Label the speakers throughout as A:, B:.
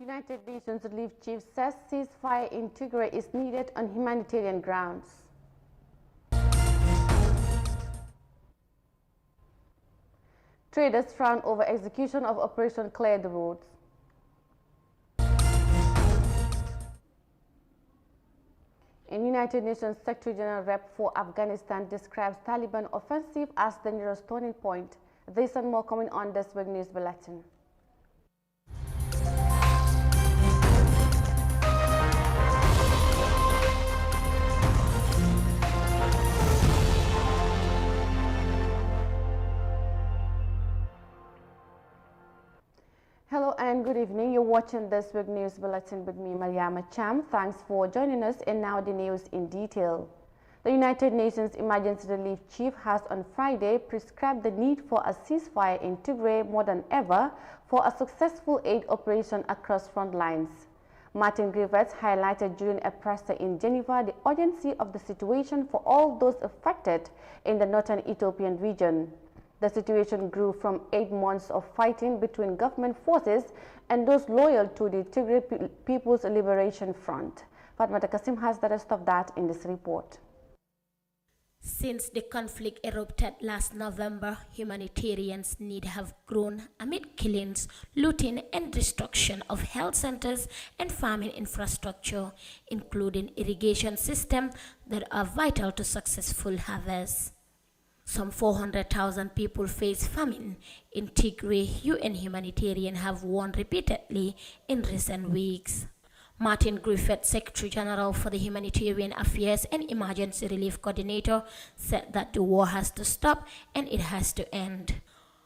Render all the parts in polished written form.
A: United Nations Relief Chief says ceasefire in Tigray is needed on humanitarian grounds. Traders frown over execution of Operation Clear the Roads. And United Nations Secretary General Rep for Afghanistan describes Taliban offensive as the nearest turning point. This and more coming on this week news bulletin. Hello and good evening. You're watching this week news bulletin with me, Mariama Cham. Thanks for joining us, and now the news in detail. The United Nations Emergency Relief Chief has on Friday prescribed the need for a ceasefire in Tigray more than ever for a successful aid operation across front lines. Martin Griffiths highlighted during a presser in Geneva the urgency of the situation for all those affected in the northern Ethiopian region. The situation grew from 8 months of fighting between government forces and those loyal to the Tigray People's Liberation Front. Fatmata Kasim has the rest of that in this report.
B: Since the conflict erupted last November, humanitarian's needs have grown amid killings, looting, and destruction of health centers and farming infrastructure, including irrigation systems that are vital to successful harvests. Some 400,000 people face famine in Tigray, UN humanitarians have warned repeatedly in recent weeks. Martin Griffiths, Secretary General for the Humanitarian Affairs and Emergency Relief Coordinator, said that the war has to stop and it has to end.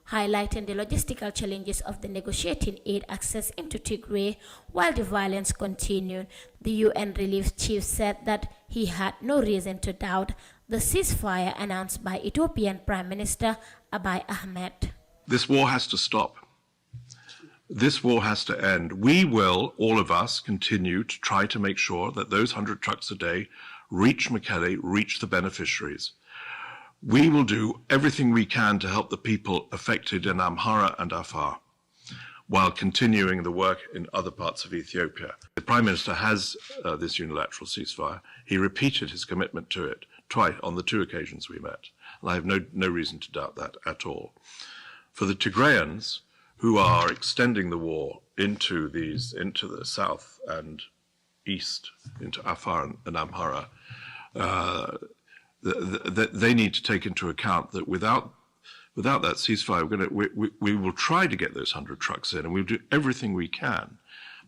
B: Highlighting the logistical challenges of the negotiating aid access into Tigray while the violence continued, the UN Relief Chief said that he had no reason to doubt the ceasefire announced by Ethiopian Prime Minister Abiy Ahmed.
C: This war has to stop. This war has to end. We will, all of us, continue to try to make sure that those 100 trucks a day reach Mekelle, reach the beneficiaries. We will do everything we can to help the people affected in Amhara and Afar, while continuing the work in other parts of Ethiopia. The Prime Minister has this unilateral ceasefire. He repeated his commitment to it twice on the 2 occasions we met, and I have no reason to doubt that at all. For the Tigrayans, who are extending the war into the south and east, into Afar and Amhara, they need to take into account that without that ceasefire, we will try to get those 100 trucks in, and we'll do everything we can.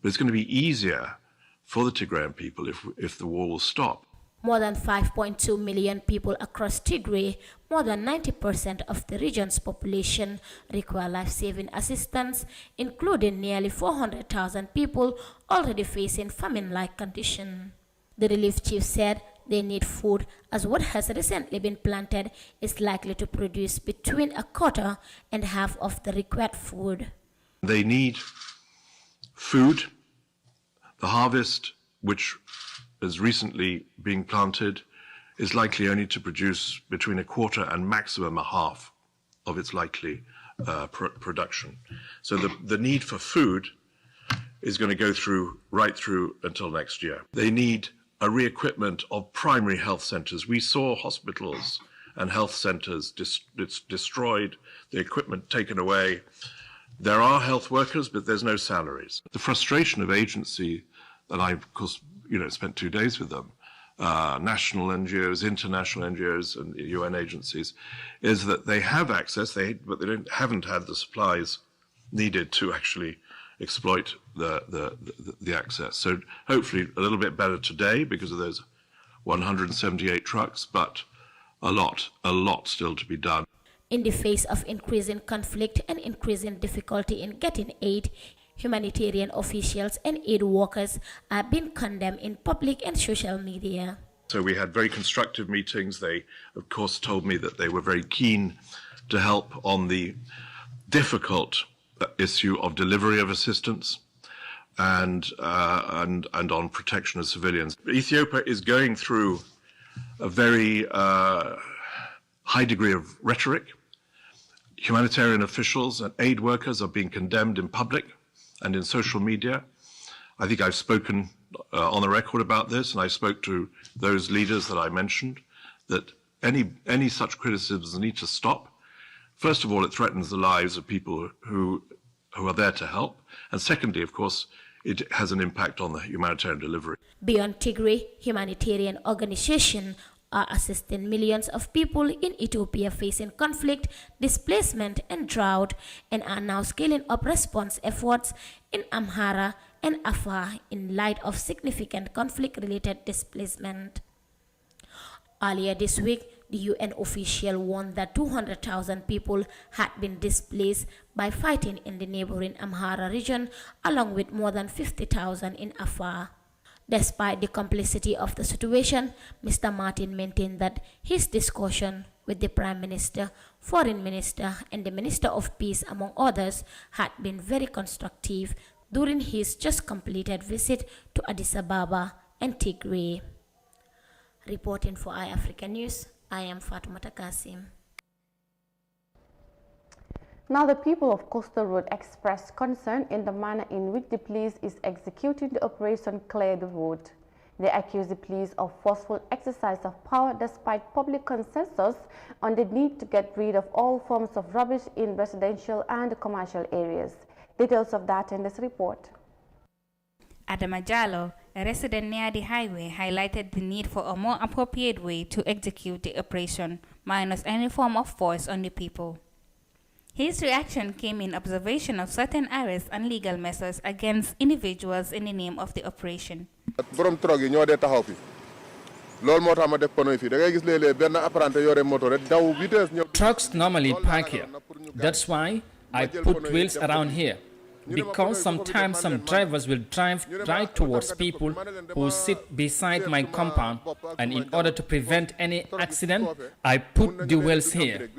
C: But it's going to be easier for the Tigrayan people if the war will stop.
B: More than 5.2 million people across Tigray, more than 90% of the region's population, require life-saving assistance, including nearly 400,000 people already facing famine-like conditions. The relief chief said they need food, as what has recently been planted is likely to produce between a quarter and half of the required food.
C: They need food. The harvest, which is recently being planted, is likely only to produce between a quarter and maximum a half of its likely production. So the need for food is going to go right through until next year. They need a re-equipment of primary health centers. We saw hospitals and health centers destroyed, the equipment taken away. There are health workers, but there's no salaries. The frustration of agency that I, of course, spent 2 days with them, national NGOs, international NGOs, and UN agencies, is that they have access, but they haven't had the supplies needed to actually exploit the access. So hopefully a little bit better today because of those 178 trucks, but a lot still to be done.
B: In the face of increasing conflict and increasing difficulty in getting aid, humanitarian officials and aid workers are being condemned in public and social media.
C: So we had very constructive meetings. They, of course, told me that they were very keen to help on the difficult issue of delivery of assistance and on protection of civilians. Ethiopia is going through a very high degree of rhetoric. Humanitarian officials and aid workers are being condemned in public and in social media. I think I've spoken on the record about this, and I spoke to those leaders that I mentioned, that any such criticisms need to stop. First of all, it threatens the lives of people who are there to help. And secondly, of course, it has an impact on the humanitarian delivery.
B: Beyond Tigray, humanitarian organizations are assisting millions of people in Ethiopia facing conflict, displacement, and drought, and are now scaling up response efforts in Amhara and Afar in light of significant conflict-related displacement. Earlier this week, the UN official warned that 200,000 people had been displaced by fighting in the neighboring Amhara region, along with more than 50,000 in Afar. Despite the complexity of the situation, Mr. Martin maintained that his discussion with the Prime Minister, Foreign Minister, and the Minister of Peace, among others, had been very constructive during his just completed visit to Addis Ababa and Tigray. Reporting for iAfrica News, I am Fatoumata Kasim.
A: Now, the people of Coastal Road expressed concern in the manner in which the police is executing the operation Clear the Road. They accuse the police of forceful exercise of power despite public consensus on the need to get rid of all forms of rubbish in residential and commercial areas. Details of that in this report.
D: Adama Jallo, a resident near the highway, highlighted the need for a more appropriate way to execute the operation, minus any form of force on the people. His reaction came in observation of certain arrests and legal measures against individuals in the name of the operation.
E: Trucks normally park here. That's why I put wheels around here. Because sometimes some drivers will drive right towards people who sit beside my compound, and in order to prevent any accident, I put the wheels here.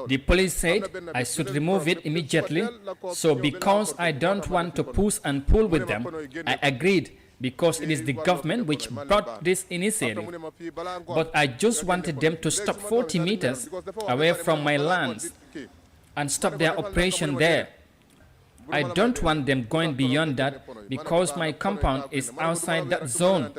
E: The police said I should remove it immediately, so because I don't want to push and pull with them, I agreed, because it is the government which brought this initiative. But I just wanted them to stop 40 meters away from my lands and stop their operation there. I don't want them going beyond that because my compound is outside that zone.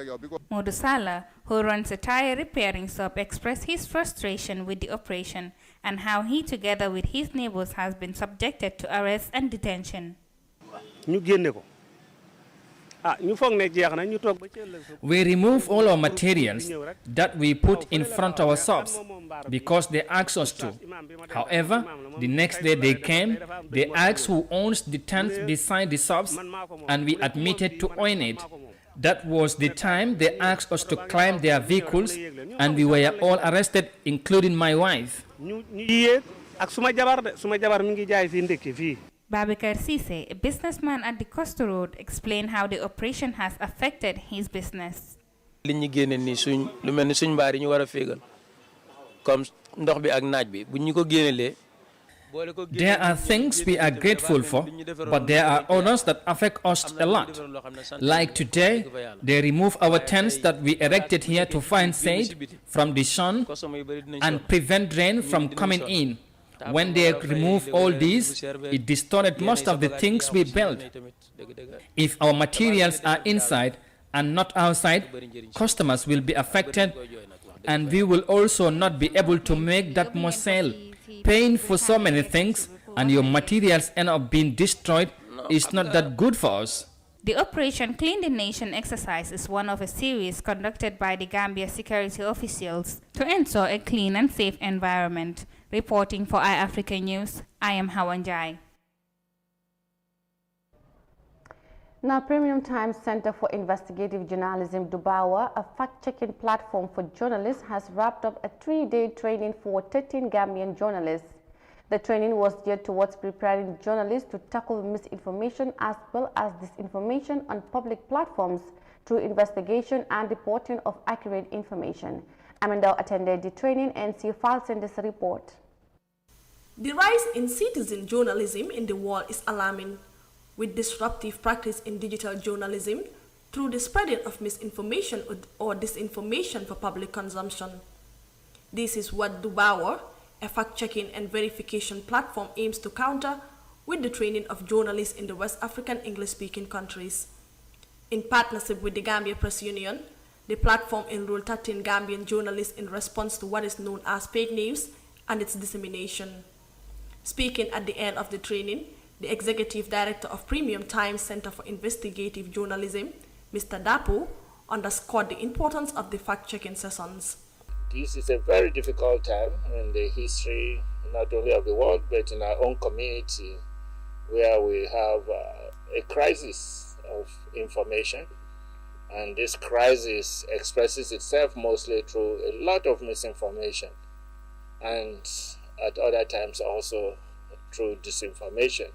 D: Modu Sala, who runs a tire repairing shop, expressed his frustration with the operation and how he, together with his neighbors, has been subjected to arrest and detention.
E: We remove all our materials that we put in front of our shops because they asked us to. However, the next day they came, they asked who owns the tent beside the shops, and we admitted to own it. That was the time they asked us to climb their vehicles, and we were all arrested, including my wife.
D: Babakar Sise, a businessman at the Coastal Road, explained how the operation has affected his business.
E: There are things we are grateful for, but there are others that affect us a lot. Like today, they remove our tents that we erected here to find shade from the sun and prevent rain from coming in. When they remove all these, it distorted most of the things we built. If our materials are inside and not outside, customers will be affected, and we will also not be able to make that much sale. Paying for so many things and your materials end up being destroyed is not that good for us.
D: The Operation Clean the Nation exercise is one of a series conducted by the Gambia security officials to ensure a clean and safe environment. Reporting for iAfrica News, I am Hawan Jai.
A: Now, Premium Times Center for Investigative Journalism, Dubawa, a fact-checking platform for journalists, has wrapped up a 3-day training for 13 Gambian journalists. The training was geared towards preparing journalists to tackle misinformation as well as disinformation on public platforms through investigation and reporting of accurate information. Amanda attended the training and she files in this report.
F: The rise in citizen journalism in the world is alarming, with disruptive practice in digital journalism through the spreading of misinformation or disinformation for public consumption. This is what Dubawa, a fact-checking and verification platform, aims to counter with the training of journalists in the West African English-speaking countries. In partnership with the Gambia Press Union, the platform enrolled 13 Gambian journalists in response to what is known as fake news and its dissemination. Speaking at the end of the training, the Executive Director of Premium Times Center for Investigative Journalism, Mr. Dapo, underscored the importance of the fact-checking sessions.
G: This is a very difficult time in the history, not only of the world, but in our own community, where we have a crisis of information. And this crisis expresses itself mostly through a lot of misinformation, and at other times also through disinformation.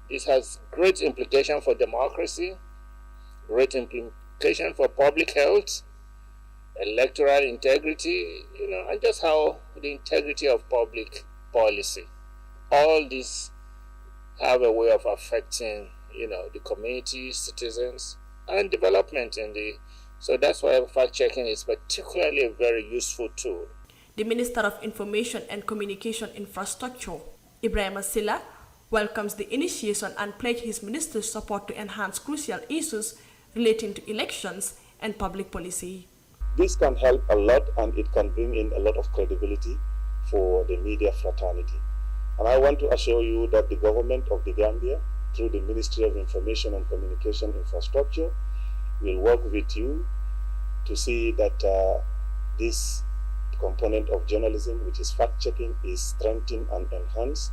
G: This has great implication for democracy, great implication for public health, electoral integrity, and just how the integrity of public policy. All these have a way of affecting, the community, citizens, and development so that's why fact-checking is particularly a very useful tool.
F: The Minister of Information and Communication Infrastructure, Ibrahim Silla, welcomes the initiation and pledged his minister's support to enhance crucial issues relating to elections and public policy.
H: This can help a lot, and it can bring in a lot of credibility for the media fraternity. And I want to assure you that the government of the Gambia, through the Ministry of Information and Communication Infrastructure, will work with you to see that this component of journalism, which is fact-checking, is strengthened and enhanced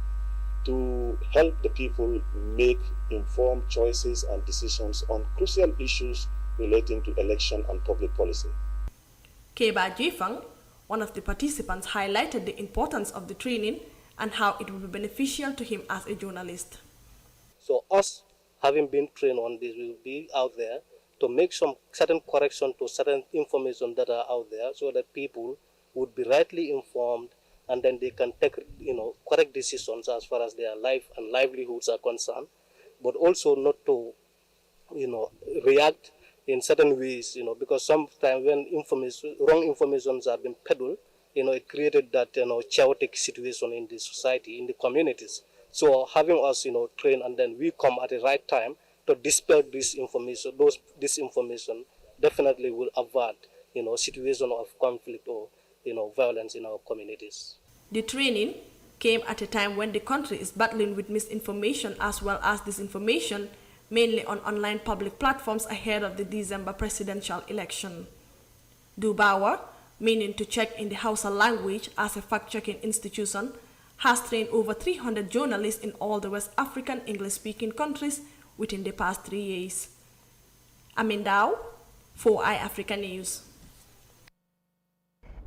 H: to help the people make informed choices and decisions on crucial issues relating to election and public policy.
F: Keba Jifang, one of the participants, highlighted the importance of the training and how it will be beneficial to him as a journalist.
I: So us having been trained on this, will be out there to make some certain correction to certain information that are out there, so that people would be rightly informed, and then they can take correct decisions as far as their life and livelihoods are concerned, but also not to react in certain ways, because sometimes when wrong informations have been peddled, it created that chaotic situation in the society, in the communities. So having us, train, and then we come at the right time to dispel this information. This information definitely will avert, situation of conflict or, violence in our communities.
F: The training came at a time when the country is battling with misinformation as well as disinformation, mainly on online public platforms ahead of the December presidential election. Dubawa, meaning to check in the Hausa language as a fact-checking institution, has trained over 300 journalists in all the West African English-speaking countries within the past 3 years. Amin Dao, 4i Africa News.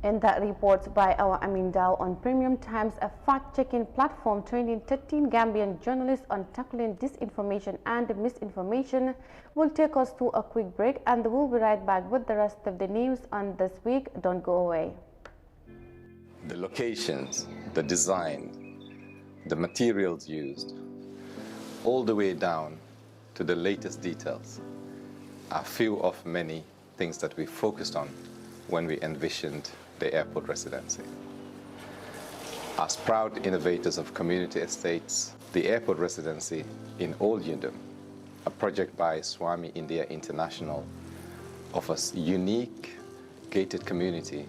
A: And that reports by our Amin Dao on Premium Times, a fact-checking platform training 13 Gambian journalists on tackling disinformation and misinformation, will take us to a quick break, and we'll be right back with the rest of the news on This Week. Don't go away.
J: The locations, the design, the materials used, all the way down to the latest details, are few of many things that we focused on when we envisioned the airport residency. As proud innovators of community estates, the airport residency in Old Yundum, a project by Swami India International, offers unique gated community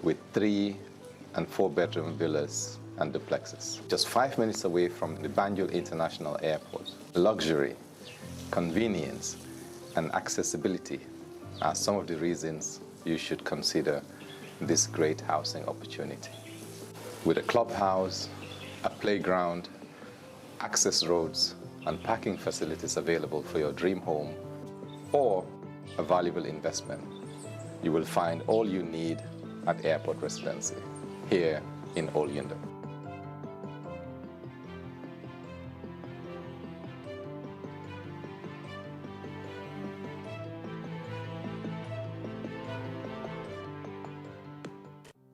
J: with 3- and 4-bedroom villas and duplexes. Just 5 minutes away from the Banjul International Airport. Luxury, convenience, and accessibility are some of the reasons you should consider this great housing opportunity. With a clubhouse, a playground, access roads, and parking facilities available for your dream home or a valuable investment, you will find all you need at Airport Residency here in Old Yundum.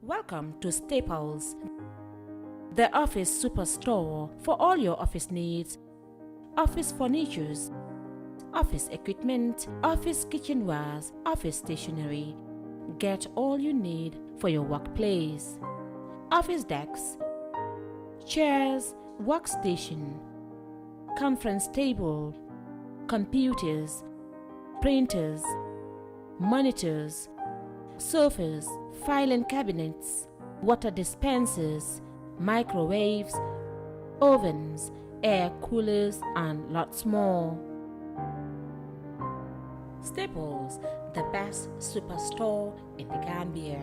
K: Welcome to Staples, the office superstore for all your office needs, office furnitures, office equipment, office kitchenwares, office stationery. Get all you need for your workplace. Office desks, chairs, workstation, conference table, computers, printers, monitors, sofas, filing cabinets, water dispensers, microwaves, ovens, air coolers, and lots more. Staples, the best superstore in the Gambia.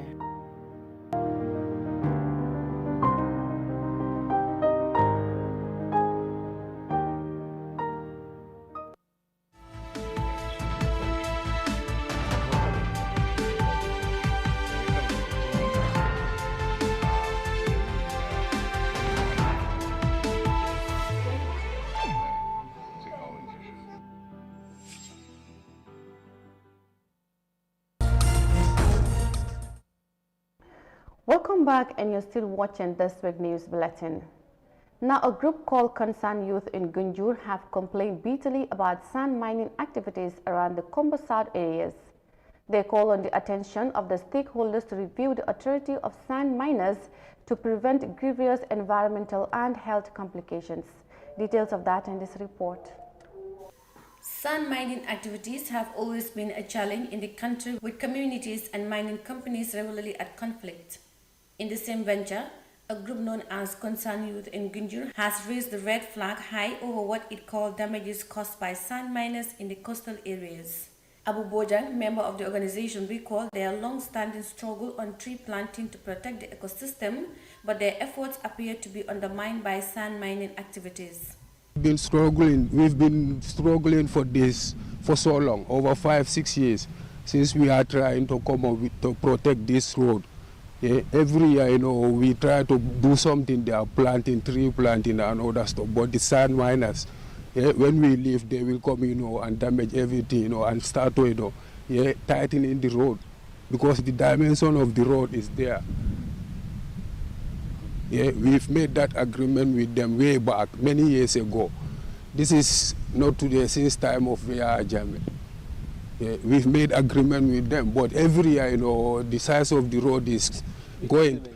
A: Welcome back, and you're still watching This Week News Bulletin. Now, a group called Concerned Youth in Gunjur have complained bitterly about sand mining activities around the Combo South areas. They call on the attention of the stakeholders to review the authority of sand miners to prevent grievous environmental and health complications. Details of that in this report.
L: Sand mining activities have always been a challenge in the country, with communities and mining companies regularly at conflict. In the same venture, a group known as Concerned Youth in Gunjur has raised the red flag high over what it called damages caused by sand miners in the coastal areas. Abu Bojang, member of the organization, recalled their long-standing struggle on tree planting to protect the ecosystem, but their efforts appear to be undermined by sand mining activities.
M: We've been struggling for this for so long, over 5-6 years, since we are trying to come up with to protect this road. Yeah, every year, we try to do something. They are planting, tree planting and other stuff. But the sand miners, when we leave, they will come, and damage everything, and start to, tightening the road, because the dimension of the road is there. Yeah, we've made that agreement with them way back, many years ago. This is not today, since time of Yahya Jammeh. Yeah, we've made agreement with them, but every year, the size of the road is going.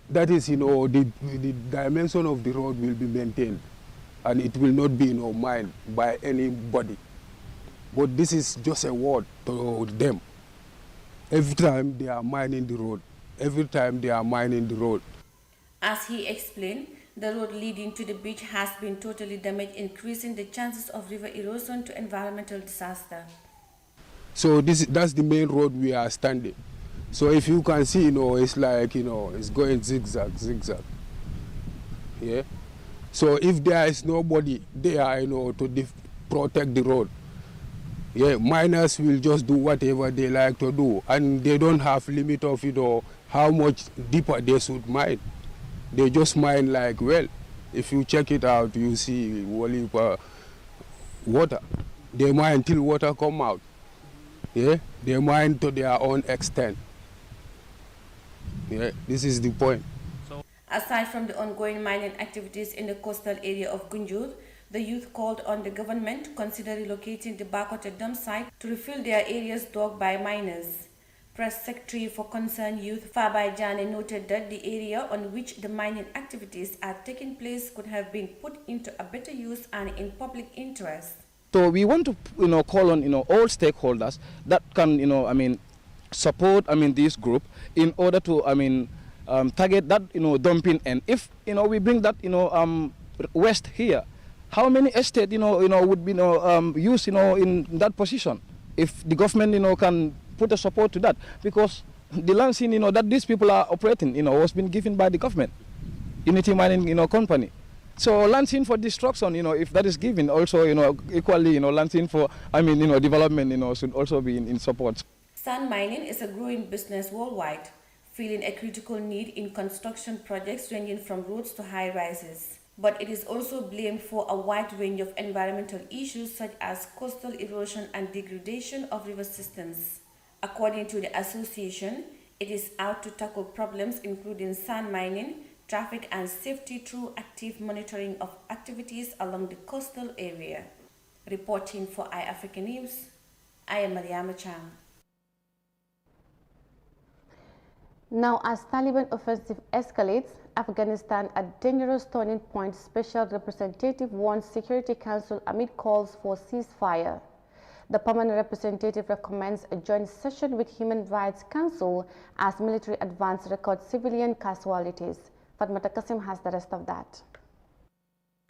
M: That is, the dimension of the road will be maintained, and it will not be, mined by anybody. But this is just a word to them. Every time they are mining the road,
L: As he explained, the road leading to the beach has been totally damaged, increasing the chances of river erosion to environmental disaster.
M: So that's the main road we are standing. So if you can see, it's like, it's going zigzag. Yeah. So if there is nobody there, to protect the road, yeah, miners will just do whatever they like to do, and they don't have limit of, how much deeper they should mine. They just mine like, well, if you check it out, you see water. They mine till water come out. Yeah, they mine to their own extent. Yeah, this is the point.
L: Aside from the ongoing mining activities in the coastal area of Gunjur, the youth called on the government to consider relocating the Bakote dump site to refill their areas dug by miners. Press Secretary for Concerned Youth, Fabai Jane, noted that the area on which the mining activities are taking place could have been put into a better use and in public interest.
N: So we want to, call on, all stakeholders that can, support, this group in order to, target that, dumping. And if, we bring that, west here, how many estates, would be, used, in that position? If the government, can put a support to that, because the land scene, that these people are operating, was been given by the government, Unity Mining, company. So land scene for destruction, if that is given, also, equally, land scene for, development, should also be in support.
L: Sand mining is a growing business worldwide, filling a critical need in construction projects ranging from roads to high-rises. But it is also blamed for a wide range of environmental issues such as coastal erosion and degradation of river systems. According to the association, it is out to tackle problems including sand mining, traffic and safety through active monitoring of activities along the coastal area. Reporting for iAfrica News, I am Mariama Chang.
A: Now, as Taliban offensive escalates, Afghanistan at dangerous turning point, Special Representative warns Security Council amid calls for ceasefire. The permanent representative recommends a joint session with Human Rights Council as military advance records civilian casualties. Fatmata Kasim has the rest of that.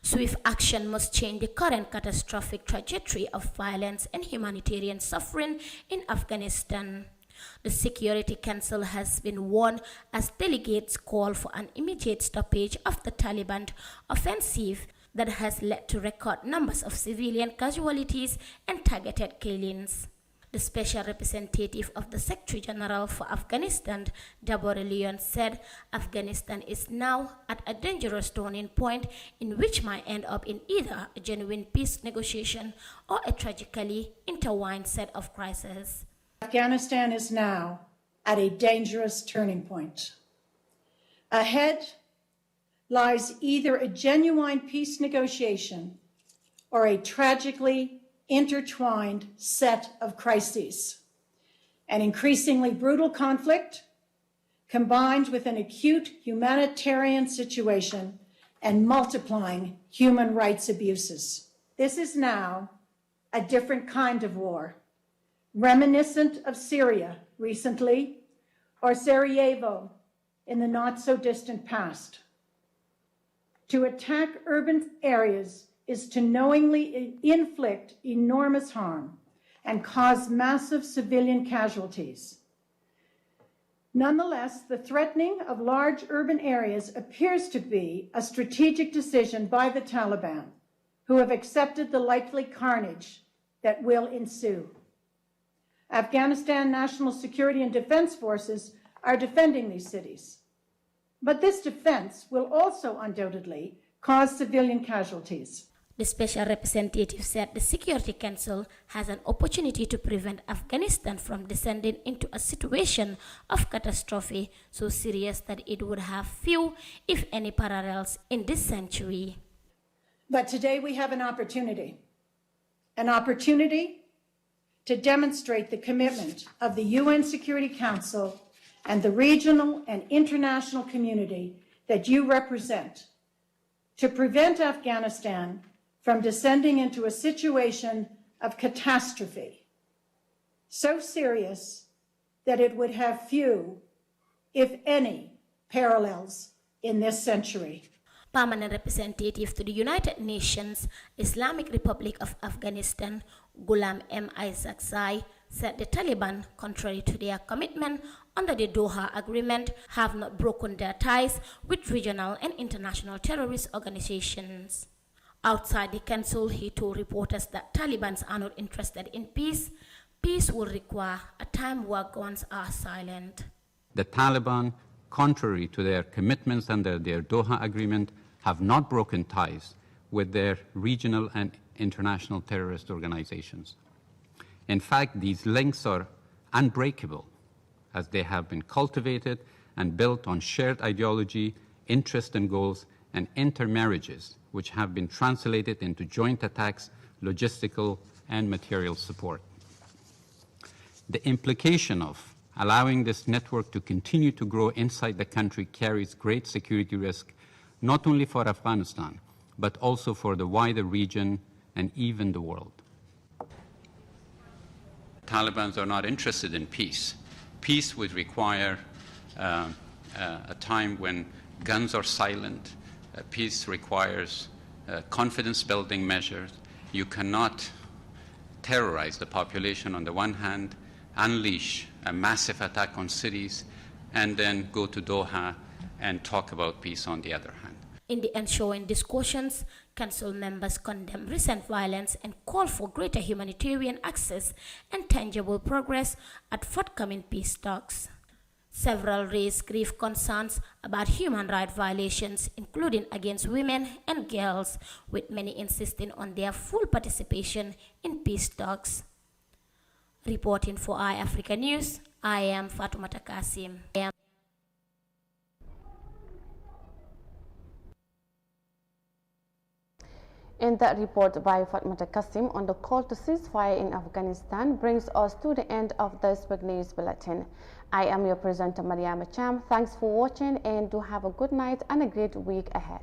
B: Swift action must change the current catastrophic trajectory of violence and humanitarian suffering in Afghanistan. The Security Council has been warned as delegates call for an immediate stoppage of the Taliban offensive that has led to record numbers of civilian casualties and targeted killings. The special representative of the Secretary General for Afghanistan, Deborah Leon, said Afghanistan is now at a dangerous turning point in which might end up in either a genuine peace negotiation or a tragically intertwined set of crises.
O: Afghanistan is now at a dangerous turning point. Ahead lies either a genuine peace negotiation or a tragically intertwined set of crises. An increasingly brutal conflict combined with an acute humanitarian situation and multiplying human rights abuses. This is now a different kind of war, reminiscent of Syria recently or Sarajevo in the not-so-distant past. To attack urban areas is to knowingly inflict enormous harm and cause massive civilian casualties. Nonetheless, the threatening of large urban areas appears to be a strategic decision by the Taliban, who have accepted the likely carnage that will ensue. Afghanistan National Security and Defense Forces are defending these cities. But this defense will also undoubtedly cause civilian casualties.
B: The special representative said the Security Council has an opportunity to prevent Afghanistan from descending into a situation of catastrophe so serious that it would have few, if any, parallels in this century.
O: But today we have an opportunity to demonstrate the commitment of the UN Security Council and the regional and international community that you represent to prevent Afghanistan from descending into a situation of catastrophe so serious that it would have few, if any, parallels in this century.
B: Permanent representative to the United Nations Islamic Republic of Afghanistan, Ghulam M. Isaaqzai, said the Taliban, contrary to their commitment under the Doha Agreement, have not broken their ties with regional and international terrorist organizations. Outside the council, he told reporters that Taliban are not interested in peace. Peace will require a time where guns are silent.
P: The Taliban, contrary to their commitments under their Doha Agreement, have not broken ties with their regional and international terrorist organizations. In fact, these links are unbreakable, as they have been cultivated and built on shared ideology, interest and goals, and intermarriages, which have been translated into joint attacks, logistical, and material support. The implication of allowing this network to continue to grow inside the country carries great security risk, not only for Afghanistan, but also for the wider region and even the world. Taliban are not interested in peace. Peace would require a time when guns are silent. Peace requires confidence-building measures. You cannot terrorize the population on the one hand, unleash a massive attack on cities, and then go to Doha and talk about peace on the other hand.
B: In the ensuing discussions, Council members condemned recent violence and called for greater humanitarian access and tangible progress at forthcoming peace talks. Several raised grave concerns about human rights violations, including against women and girls, with many insisting on their full participation in peace talks. Reporting for iAfrica News, I am Fatoumata Kasim.
A: In that report by Fatmata Kasim on the call to ceasefire in Afghanistan brings us to the end of this week's news bulletin. I am your presenter, Mariama Cham. Thanks for watching and do have a good night and a great week ahead.